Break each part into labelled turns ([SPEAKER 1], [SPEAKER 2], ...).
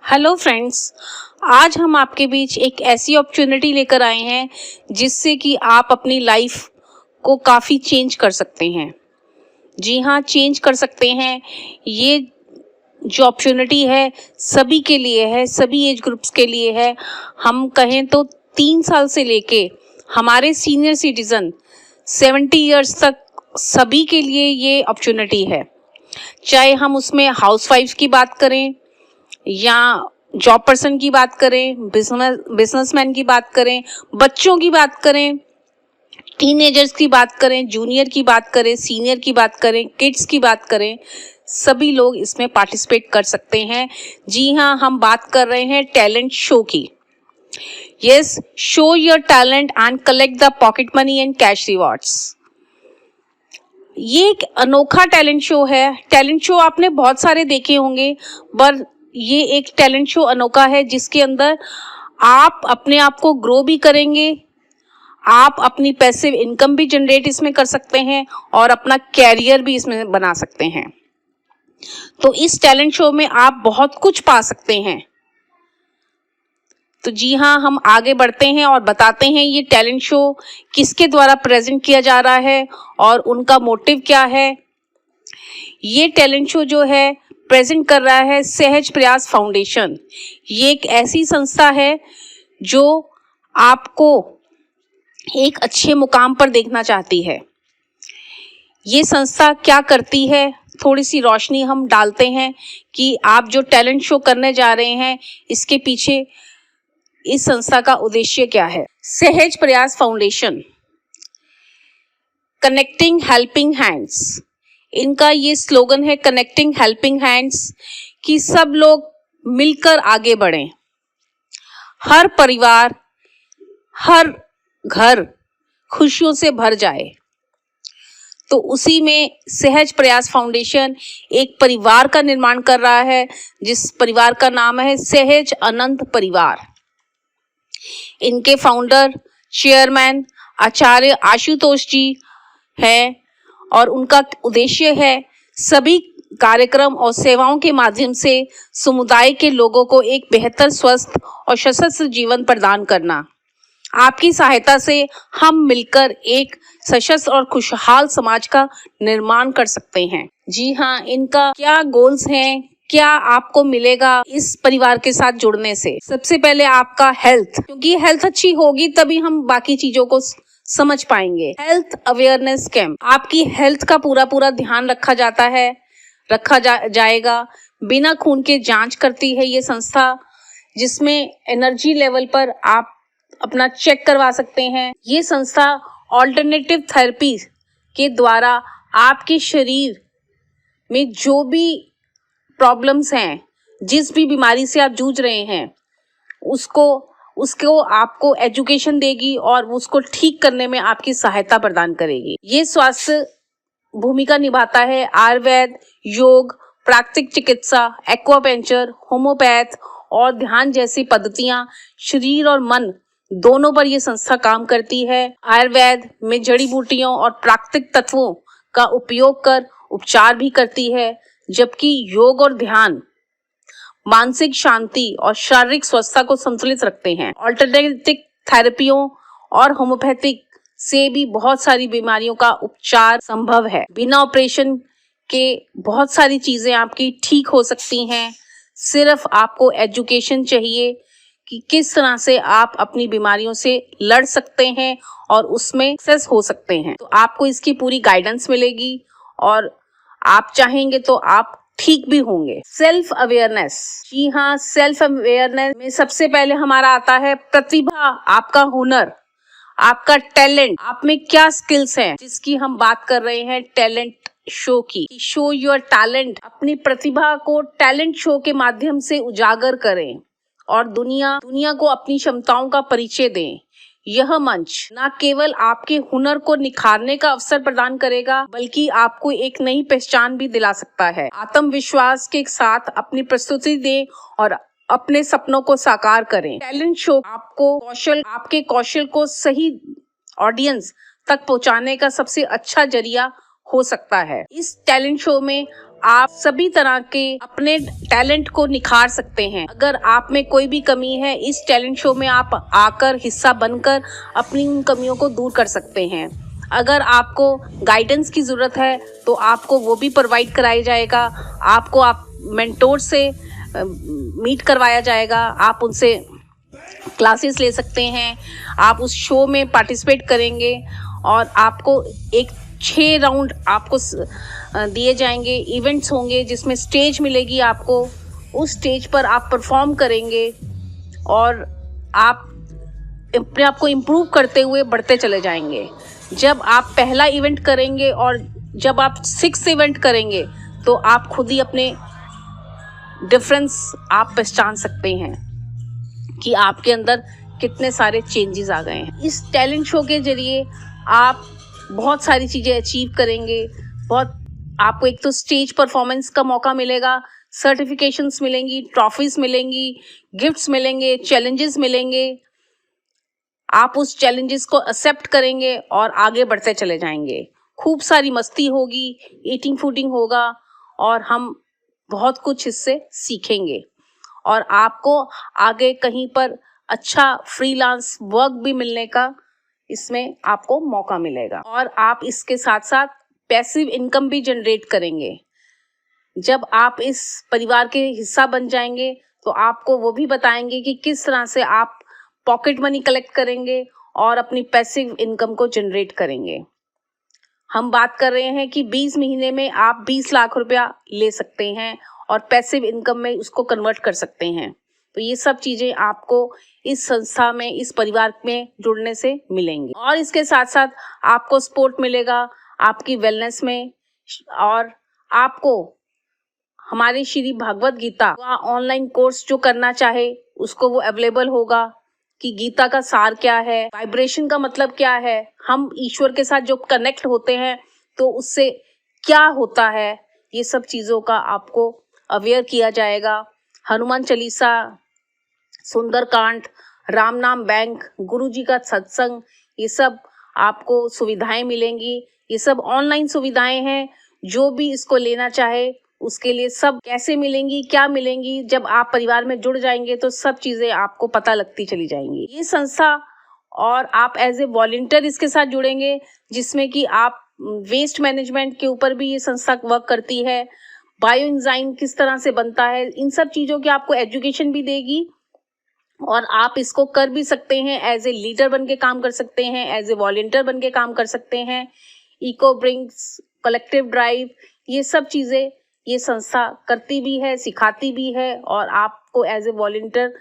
[SPEAKER 1] Hello friends. आज हम आपके बीच एक ऐसी अपॉर्चुनिटी लेकर आए हैं जिससे कि आप अपनी लाइफ को काफ़ी चेंज कर सकते हैं। जी हाँ, चेंज कर सकते हैं। ये जो अपॉर्चुनिटी है सभी के लिए है, सभी एज ग्रुप्स के लिए है। हम कहें तो 3 साल से लेके हमारे सीनियर सिटीज़न 70 इयर्स तक सभी के लिए ये अपॉर्चुनिटी है। चाहे हम उसमें हाउसवाइफ की बात करें या जॉब पर्सन की बात करें, बिजनेसमैन की बात करें, बच्चों की बात करें, टीनेजर्स की बात करें, जूनियर की बात करें, सीनियर की बात करें, किड्स की बात करें, सभी लोग इसमें पार्टिसिपेट कर सकते हैं। जी हाँ, हम बात कर रहे हैं टैलेंट शो की। Yes, show your talent and collect the pocket money and cash rewards. ये एक अनोखा टैलेंट शो है। टैलेंट शो आपने बहुत सारे देखे होंगे, पर ये एक टैलेंट शो अनोखा है जिसके अंदर आप अपने आप को ग्रो भी करेंगे, आप अपनी पैसिव इनकम भी जनरेट इसमें कर सकते हैं और अपना कैरियर भी इसमें बना सकते हैं। तो इस टैलेंट शो में आप बहुत कुछ पा सकते हैं। तो जी हाँ, हम आगे बढ़ते हैं और बताते हैं ये टैलेंट शो किसके द्वारा प्रेजेंट किया जा रहा है और उनका मोटिव क्या है। ये टैलेंट शो जो है प्रेजेंट कर रहा है सहज प्रयास फाउंडेशन। ये एक ऐसी संस्था है जो आपको एक अच्छे मुकाम पर देखना चाहती है। ये संस्था क्या करती है, थोड़ी सी रोशनी हम डालते हैं कि आप जो टैलेंट शो करने जा रहे हैं इसके पीछे इस संस्था का उद्देश्य क्या है। सहज प्रयास फाउंडेशन, कनेक्टिंग हेल्पिंग हैंड्स, इनका ये स्लोगन है कनेक्टिंग हेल्पिंग हैंड्स, कि सब लोग मिलकर आगे बढ़ें। हर परिवार, हर घर खुशियों से भर जाए। तो उसी में सहज प्रयास फाउंडेशन एक परिवार का निर्माण कर रहा है जिस परिवार का नाम है सहज अनंत परिवार। इनके फाउंडर चेयरमैन आचार्य आशुतोष जी हैं और उनका उद्देश्य है सभी कार्यक्रम और सेवाओं के माध्यम से समुदाय के लोगों को एक बेहतर, स्वस्थ और सशक्त जीवन प्रदान करना। आपकी सहायता से हम मिलकर एक सशक्त और खुशहाल समाज का निर्माण कर सकते हैं। जी हाँ, इनका क्या गोल्स हैं, क्या आपको मिलेगा इस परिवार के साथ जुड़ने से। सबसे पहले आपका हेल्थ, क्योंकि हेल्थ अच्छी होगी तभी हम बाकी चीजों को समझ पाएंगे। हेल्थ अवेयरनेस कैंप, आपकी हेल्थ का पूरा ध्यान रखा जाएगा। बिना खून के जांच करती है ये संस्था, जिसमें एनर्जी लेवल पर आप अपना चेक करवा सकते हैं। ये संस्था ऑल्टरनेटिव थेरेपी के द्वारा आपके शरीर में जो भी प्रॉब्लम्स हैं, जिस भी बीमारी से आप जूझ रहे हैं, उसको आपको एजुकेशन देगी और उसको ठीक करने में आपकी सहायता प्रदान करेगी। ये स्वास्थ्य भूमिका निभाता है आयुर्वेद, योग, प्राकृतिक चिकित्सा, एक्वापंचर, होम्योपैथ और ध्यान जैसी पद्धतियां शरीर और मन दोनों पर यह संस्था काम करती है। आयुर्वेद में जड़ी बूटियों और प्राकृतिक तत्वों का उपयोग कर उपचार भी करती है, जबकि योग और ध्यान मानसिक शांति और शारीरिक स्वस्थता को संतुलित रखते हैं। ऑल्टरनेटिव थेरेपियों और होम्योपैथिक से भी बहुत सारी बीमारियों का उपचार संभव है। बिना ऑपरेशन के बहुत सारी चीजें आपकी ठीक हो सकती हैं। सिर्फ आपको एजुकेशन चाहिए कि किस तरह से आप अपनी बीमारियों से लड़ सकते हैं और उसमें सक्सेस हो सकते हैं। तो आपको इसकी पूरी गाइडेंस मिलेगी और आप चाहेंगे तो आप ठीक भी होंगे। सेल्फ अवेयरनेस, जी हाँ, सेल्फ अवेयरनेस में सबसे पहले हमारा आता है प्रतिभा, आपका हुनर, आपका टैलेंट, आप में क्या स्किल्स हैं, जिसकी हम बात कर रहे हैं टैलेंट शो की। शो योर टैलेंट, अपनी प्रतिभा को टैलेंट शो के माध्यम से उजागर करें और दुनिया को अपनी क्षमताओं का परिचय दें। यह मंच न केवल आपके हुनर को निखारने का अवसर प्रदान करेगा, बल्कि आपको एक नई पहचान भी दिला सकता है। आत्मविश्वास के साथ अपनी प्रस्तुति दें और अपने सपनों को साकार करें। टैलेंट शो आपके कौशल को सही ऑडियंस तक पहुंचाने का सबसे अच्छा जरिया हो सकता है। इस टैलेंट शो में आप सभी तरह के अपने टैलेंट को निखार सकते हैं। अगर आप में कोई भी कमी है, इस टैलेंट शो में आप आकर हिस्सा बनकर अपनी उन कमियों को दूर कर सकते हैं। अगर आपको गाइडेंस की ज़रूरत है तो आपको वो भी प्रोवाइड कराया जाएगा। आपको आप मेंटोर से मीट करवाया जाएगा, आप उनसे क्लासेस ले सकते हैं। आप उस शो में पार्टिसिपेट करेंगे और आपको एक 6 राउंड आपको दिए जाएंगे। इवेंट्स होंगे जिसमें स्टेज मिलेगी आपको, उस स्टेज पर आप परफॉर्म करेंगे और आप अपने आप को इम्प्रूव करते हुए बढ़ते चले जाएंगे। जब आप पहला इवेंट करेंगे और जब आप 6 इवेंट करेंगे तो आप खुद ही अपने डिफरेंस आप पहचान सकते हैं कि आपके अंदर कितने सारे चेंजेस आ गए हैं। इस टैलेंट शो के जरिए आप बहुत सारी चीज़ें अचीव करेंगे। आपको एक तो स्टेज परफॉर्मेंस का मौका मिलेगा, सर्टिफिकेशंस मिलेंगी, ट्रॉफीज मिलेंगी, गिफ्ट्स मिलेंगे, चैलेंजेस मिलेंगे। आप उस चैलेंजेस को एक्सेप्ट करेंगे और आगे बढ़ते चले जाएंगे। खूब सारी मस्ती होगी, ईटिंग फूडिंग होगा और हम बहुत कुछ इससे सीखेंगे और आपको आगे कहीं पर अच्छा फ्रीलांस वर्क भी मिलने का इसमें आपको मौका मिलेगा और आप इसके साथ साथ पैसिव इनकम भी जनरेट करेंगे। जब आप इस परिवार के हिस्सा बन जाएंगे तो आपको वो भी बताएंगे कि किस तरह से आप पॉकेट मनी कलेक्ट करेंगे और अपनी पैसिव इनकम को जनरेट करेंगे। हम बात कर रहे हैं कि 20 महीने में आप 20 लाख रुपया ले सकते हैं और पैसिव इनकम में उसको कन्वर्ट कर सकते हैं। तो ये सब चीज़ें आपको इस संस्था में, इस परिवार में जुड़ने से मिलेंगी और इसके साथ साथ आपको सपोर्ट मिलेगा आपकी वेलनेस में और आपको हमारी श्री भागवत गीता का ऑनलाइन कोर्स जो करना चाहे उसको वो अवेलेबल होगा कि गीता का सार क्या है, वाइब्रेशन का मतलब क्या है, हम ईश्वर के साथ जो कनेक्ट होते हैं तो उससे क्या होता है, ये सब चीज़ों का आपको अवेयर किया जाएगा। हनुमान चालीसा, सुंदरकांड, राम नाम बैंक, गुरु जी का सत्संग, ये सब आपको सुविधाएं मिलेंगी। ये सब ऑनलाइन सुविधाएं हैं। जो भी इसको लेना चाहे उसके लिए सब कैसे मिलेंगी, क्या मिलेंगी, जब आप परिवार में जुड़ जाएंगे तो सब चीज़ें आपको पता लगती चली जाएंगी। ये संस्था और आप एज ए वॉलंटियर इसके साथ जुड़ेंगे जिसमें कि आप वेस्ट मैनेजमेंट के ऊपर भी ये संस्था वर्क करती है। बायो एंजाइम किस तरह से बनता है, इन सब चीज़ों की आपको एजुकेशन भी देगी और आप इसको कर भी सकते हैं। एज ए लीडर बन के काम कर सकते हैं, एज ए वॉलंटियर बन के काम कर सकते हैं। इको ब्रिंग्स, कलेक्टिव ड्राइव, ये सब चीज़ें ये संस्था करती भी है, सिखाती भी है और आपको एज ए वॉलंटियर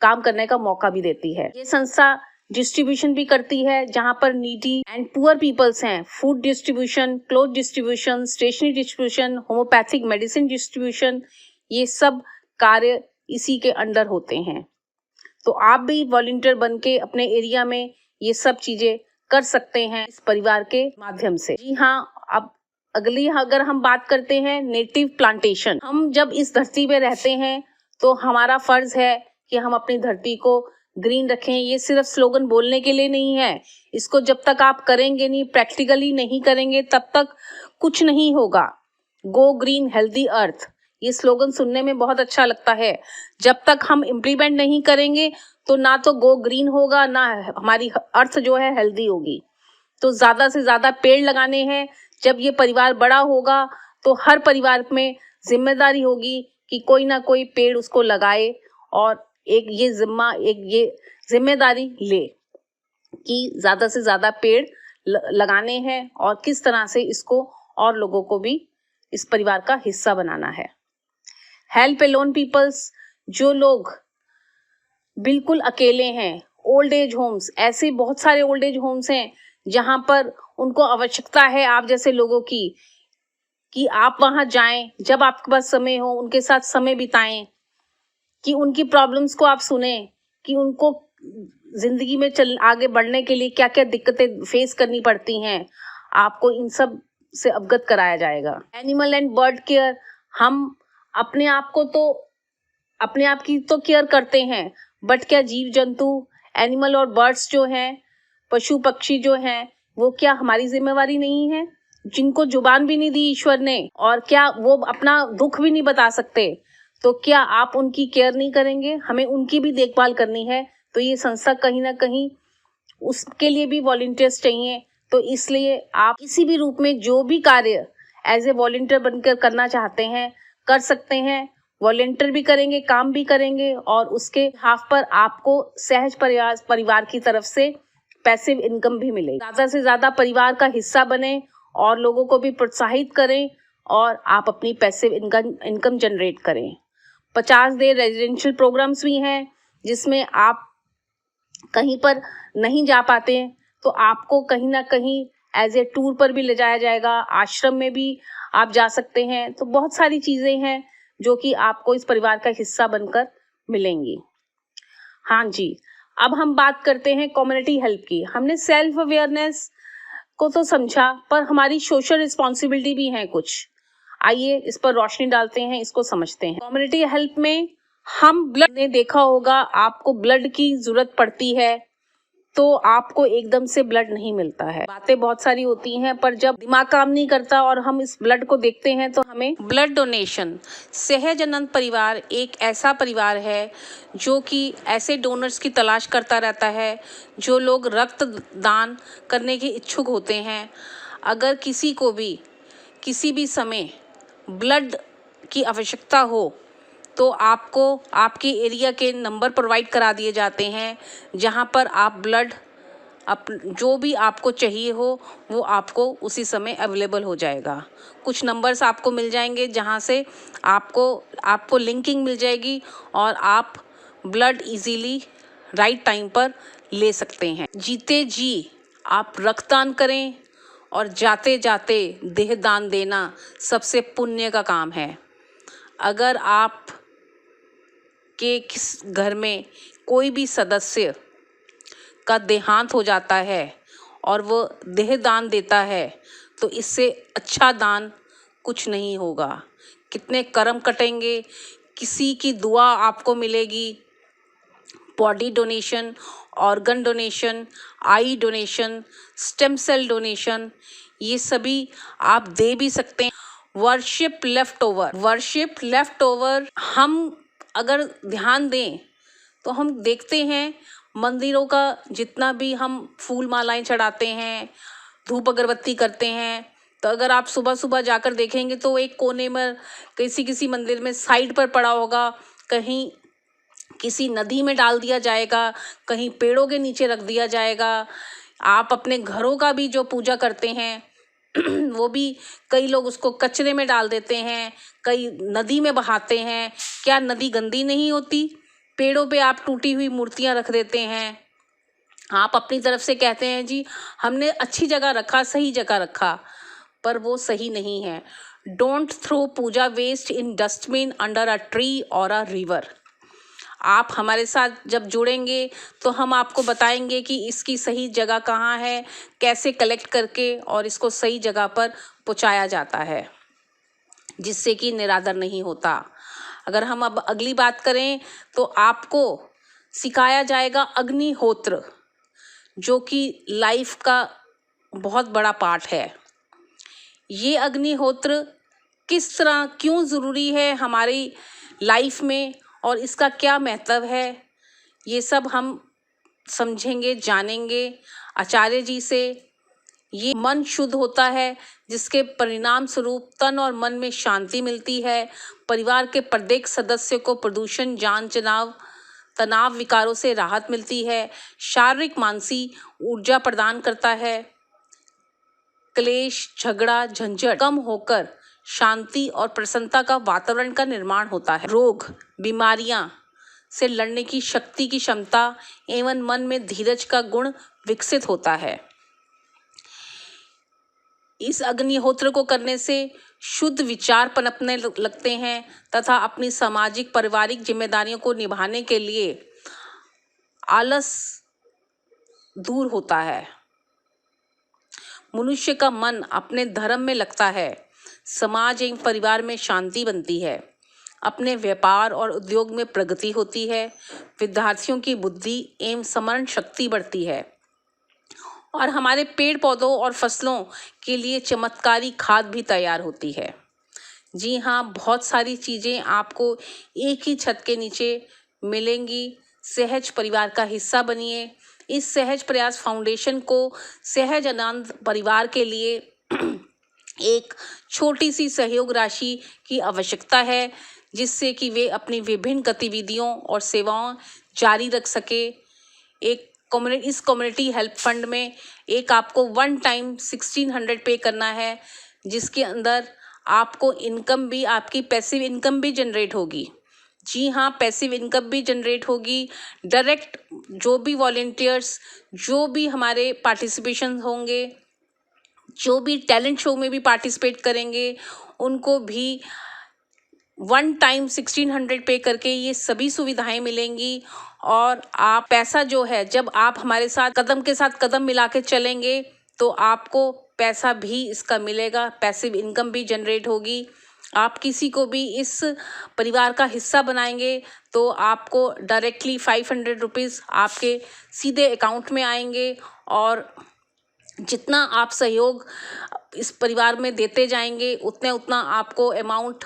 [SPEAKER 1] काम करने का मौका भी देती है। ये संस्था डिस्ट्रीब्यूशन भी करती है जहाँ पर नीडी एंड पुअर पीपल्स हैं। Food distribution, cloth distribution, stationery distribution, homeopathic medicine distribution, ये सब कार्य इसी के अंडर होते हैं। तो आप भी वॉलंटियर बन के अपने एरिया में ये सब चीज़ें कर सकते हैं इस परिवार के माध्यम से। जी हाँ, अब अगली अगर हम बात करते हैं नेटिव प्लांटेशन। हम जब इस धरती पे रहते हैं तो हमारा फर्ज है कि हम अपनी धरती को ग्रीन रखें। ये सिर्फ स्लोगन बोलने के लिए नहीं है। इसको जब तक आप करेंगे नहीं, प्रैक्टिकली नहीं करेंगे, तब तक कुछ नहीं होगा। गो ग्रीन हेल्दी अर्थ, ये स्लोगन सुनने में बहुत अच्छा लगता है। जब तक हम इम्प्लीमेंट नहीं करेंगे तो ना तो गो ग्रीन होगा, ना हमारी अर्थ जो है हेल्दी होगी। तो ज़्यादा से ज़्यादा पेड़ लगाने हैं। जब ये परिवार बड़ा होगा तो हर परिवार में जिम्मेदारी होगी कि कोई ना कोई पेड़ उसको लगाए और एक ये जिम्मेदारी ले कि ज़्यादा से ज़्यादा पेड़ लगाने हैं और किस तरह से इसको और लोगों को भी इस परिवार का हिस्सा बनाना है। हेल्प एलोन पीपल्स, जो लोग बिल्कुल अकेले हैं, ओल्ड एज होम्स, ऐसे बहुत सारे ओल्ड एज होम्स हैं जहाँ पर उनको आवश्यकता है आप जैसे लोगों की कि आप वहाँ जाएं, जब आपके पास समय हो उनके साथ समय बिताएं, कि उनकी प्रॉब्लम्स को आप सुने, कि उनको ज़िंदगी में आगे बढ़ने के लिए क्या क्या दिक्कतें फेस करनी पड़ती हैं, आपको इन सब से अवगत कराया जाएगा। एनिमल एंड बर्ड केयर, हम अपने आप की तो केयर करते हैं, बट क्या जीव जंतु, एनिमल और बर्ड्स जो हैं, पशु पक्षी जो हैं, वो क्या हमारी जिम्मेवारी नहीं है? जिनको जुबान भी नहीं दी ईश्वर ने और क्या वो अपना दुख भी नहीं बता सकते, तो क्या आप उनकी केयर नहीं करेंगे? हमें उनकी भी देखभाल करनी है, तो ये संस्था कहीं ना कहीं उसके लिए भी वॉलंटियर्स चाहिए। तो इसलिए आप किसी भी रूप में जो भी कार्य एज ए वॉलंटियर बनकर करना चाहते हैं कर सकते हैं। वॉलंटियर भी करेंगे, काम भी करेंगे और उसके हाफ पर आपको सहज परिवार की तरफ से पैसिव इनकम भी मिलेगी। ज़्यादा से ज़्यादा परिवार का हिस्सा बने और लोगों को भी प्रोत्साहित करें और आप अपनी पैसिव इनकम जनरेट करें। 50 डे रेजिडेंशियल प्रोग्राम्स भी हैं जिसमें आप कहीं पर नहीं जा पाते हैं तो आपको कहीं ना कहीं एज ए टूर पर भी ले जाया जाएगा, आश्रम में भी आप जा सकते हैं। तो बहुत सारी चीज़ें हैं जो कि आपको इस परिवार का हिस्सा बनकर मिलेंगी। हाँ जी, अब हम बात करते हैं कम्युनिटी हेल्प की। हमने सेल्फ अवेयरनेस को तो समझा, पर हमारी सोशल रिस्पॉन्सिबिलिटी भी है कुछ। आइए इस पर रोशनी डालते हैं, इसको समझते हैं। कम्युनिटी हेल्प में हम ब्लड ने देखा होगा, आपको ब्लड की जरूरत पड़ती है तो आपको एकदम से ब्लड नहीं मिलता है। बातें बहुत सारी होती हैं पर जब दिमाग काम नहीं करता और हम इस ब्लड को देखते हैं तो हमें ब्लड डोनेशन। सहज अनंत परिवार एक ऐसा परिवार है जो कि ऐसे डोनर्स की तलाश करता रहता है जो लोग रक्त दान करने के इच्छुक होते हैं। अगर किसी को भी किसी भी समय ब्लड की आवश्यकता हो तो आपको आपके एरिया के नंबर प्रोवाइड करा दिए जाते हैं जहां पर आप ब्लड जो भी आपको चाहिए हो वो आपको उसी समय अवेलेबल हो जाएगा। कुछ नंबर्स आपको मिल जाएंगे जहां से आपको लिंकिंग मिल जाएगी और आप ब्लड इजीली राइट टाइम पर ले सकते हैं। जीते जी आप रक्तदान करें और जाते जाते देह दान देना सबसे पुण्य का काम है। अगर आप के किस घर में कोई भी सदस्य का देहांत हो जाता है और वो देह दान देता है तो इससे अच्छा दान कुछ नहीं होगा। कितने कर्म कटेंगे, किसी की दुआ आपको मिलेगी। Body donation, organ donation, eye donation, stem cell donation, ये सभी आप दे भी सकते हैं। वर्शिप लेफ्ट ओवर हम अगर ध्यान दें तो हम देखते हैं मंदिरों का जितना भी हम फूल मालाएं चढ़ाते हैं, धूप अगरबत्ती करते हैं, तो अगर आप सुबह सुबह जाकर देखेंगे तो एक कोने में किसी मंदिर में साइड पर पड़ा होगा, कहीं किसी नदी में डाल दिया जाएगा, कहीं पेड़ों के नीचे रख दिया जाएगा। आप अपने घरों का भी जो पूजा करते हैं वो भी कई लोग उसको कचरे में डाल देते हैं, कई नदी में बहाते हैं। क्या नदी गंदी नहीं होती? पेड़ों पे आप टूटी हुई मूर्तियां रख देते हैं। आप अपनी तरफ से कहते हैं जी हमने अच्छी जगह रखा, सही जगह रखा, पर वो सही नहीं है। Don't throw puja waste in dustbin under a tree और अ रिवर। आप हमारे साथ जब जुड़ेंगे तो हम आपको बताएंगे कि इसकी सही जगह कहाँ है, कैसे कलेक्ट करके और इसको सही जगह पर पहुँचाया जाता है जिससे कि निरादर नहीं होता। अगर हम अब अगली बात करें तो आपको सिखाया जाएगा अग्निहोत्र, जो कि लाइफ का बहुत बड़ा पार्ट है। ये अग्निहोत्र किस तरह क्यों ज़रूरी है हमारी लाइफ में और इसका क्या महत्व है, ये सब हम समझेंगे, जानेंगे आचार्य जी से। ये मन शुद्ध होता है जिसके परिणाम स्वरूप तन और मन में शांति मिलती है। परिवार के प्रत्येक सदस्य को प्रदूषण, जान तनाव विकारों से राहत मिलती है। शारीरिक मानसिक ऊर्जा प्रदान करता है। क्लेश, झगड़ा, झंझट कम होकर शांति और प्रसन्नता का वातावरण का निर्माण होता है। रोग, बीमारियां से लड़ने की शक्ति की क्षमता एवं मन में धीरज का गुण विकसित होता है। इस अग्निहोत्र को करने से शुद्ध विचार पनपने लगते हैं तथा अपनी सामाजिक पारिवारिक जिम्मेदारियों को निभाने के लिए आलस दूर होता है। मनुष्य का मन अपने धर्म में लगता है। समाज एवं परिवार में शांति बनती है। अपने व्यापार और उद्योग में प्रगति होती है। विद्यार्थियों की बुद्धि एवं स्मरण शक्ति बढ़ती है और हमारे पेड़ पौधों और फसलों के लिए चमत्कारी खाद भी तैयार होती है। जी हाँ, बहुत सारी चीज़ें आपको एक ही छत के नीचे मिलेंगी। सहज परिवार का हिस्सा बनिए। इस सहज प्रयास फाउंडेशन को सहज आनंद परिवार के लिए एक छोटी सी सहयोग राशि की आवश्यकता है, जिससे कि वे अपनी विभिन्न गतिविधियों और सेवाओं जारी रख सके। इस कम्युनिटी हेल्प फंड में एक आपको वन टाइम 1600 पे करना है, जिसके अंदर आपको इनकम भी, आपकी पैसिव इनकम भी जनरेट होगी। जी हाँ, पैसिव इनकम भी जनरेट होगी। डायरेक्ट जो भी वॉलेंटियर्स, जो भी हमारे पार्टिसिपेशन होंगे, जो भी टैलेंट शो में भी पार्टिसिपेट करेंगे, उनको भी वन टाइम 1600 पे करके ये सभी सुविधाएं मिलेंगी। और आप पैसा जो है, जब आप हमारे साथ कदम के साथ कदम मिला के चलेंगे तो आपको पैसा भी इसका मिलेगा, पैसिव इनकम भी जनरेट होगी। आप किसी को भी इस परिवार का हिस्सा बनाएंगे तो आपको डायरेक्टली 500 रुपीज़ आपके सीधे अकाउंट में आएंगे। और जितना आप सहयोग इस परिवार में देते जाएंगे, उतना आपको अमाउंट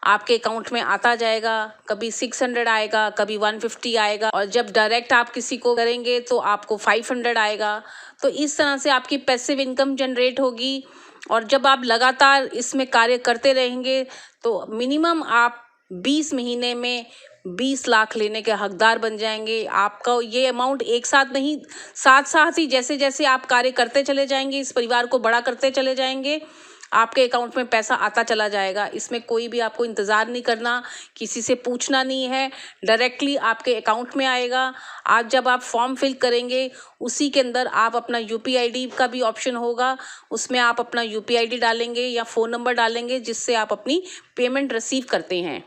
[SPEAKER 1] आपके अकाउंट में आता जाएगा। कभी 600 आएगा, कभी 150 आएगा, और जब डायरेक्ट आप किसी को करेंगे तो आपको 500 आएगा। तो इस तरह से आपकी पैसिव इनकम जनरेट होगी। और जब आप लगातार इसमें कार्य करते रहेंगे तो मिनिमम आप 20 महीने में 20 लाख लेने के हकदार बन जाएंगे। आपका ये अमाउंट एक साथ नहीं, साथ साथ ही जैसे जैसे आप कार्य करते चले जाएंगे, इस परिवार को बड़ा करते चले जाएंगे, आपके अकाउंट में पैसा आता चला जाएगा। इसमें कोई भी आपको इंतज़ार नहीं करना, किसी से पूछना नहीं है, डायरेक्टली आपके अकाउंट में आएगा। आज जब आप फॉर्म फिल करेंगे, उसी के अंदर आप अपना यूपीआईडी का भी ऑप्शन होगा, उसमें आप अपना यूपीआईडी डालेंगे या फ़ोन नंबर डालेंगे, जिससे आप अपनी पेमेंट रिसीव करते हैं।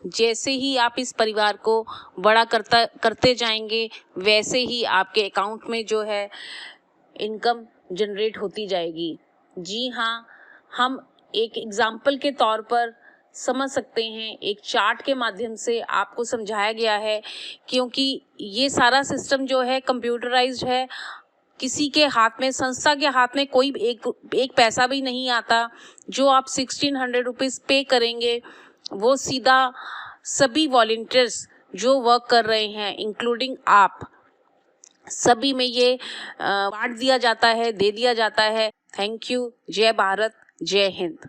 [SPEAKER 1] जैसे ही आप इस परिवार को बड़ा करते जाएंगे, वैसे ही आपके अकाउंट में जो है इनकम जनरेट होती जाएगी। जी हाँ, हम एक एग्जाम्पल के तौर पर समझ सकते हैं, एक चार्ट के माध्यम से आपको समझाया गया है, क्योंकि ये सारा सिस्टम जो है कंप्यूटराइज्ड है। किसी के हाथ में, संस्था के हाथ में कोई एक पैसा भी नहीं आता। जो आप 1600 रुपीज़ पे करेंगे, वो सीधा सभी वॉलंटियर्स जो वर्क कर रहे हैं, इंक्लूडिंग आप सभी में ये बांट दिया जाता है, दे दिया जाता है। Thank you. जय भारत, जय हिंद।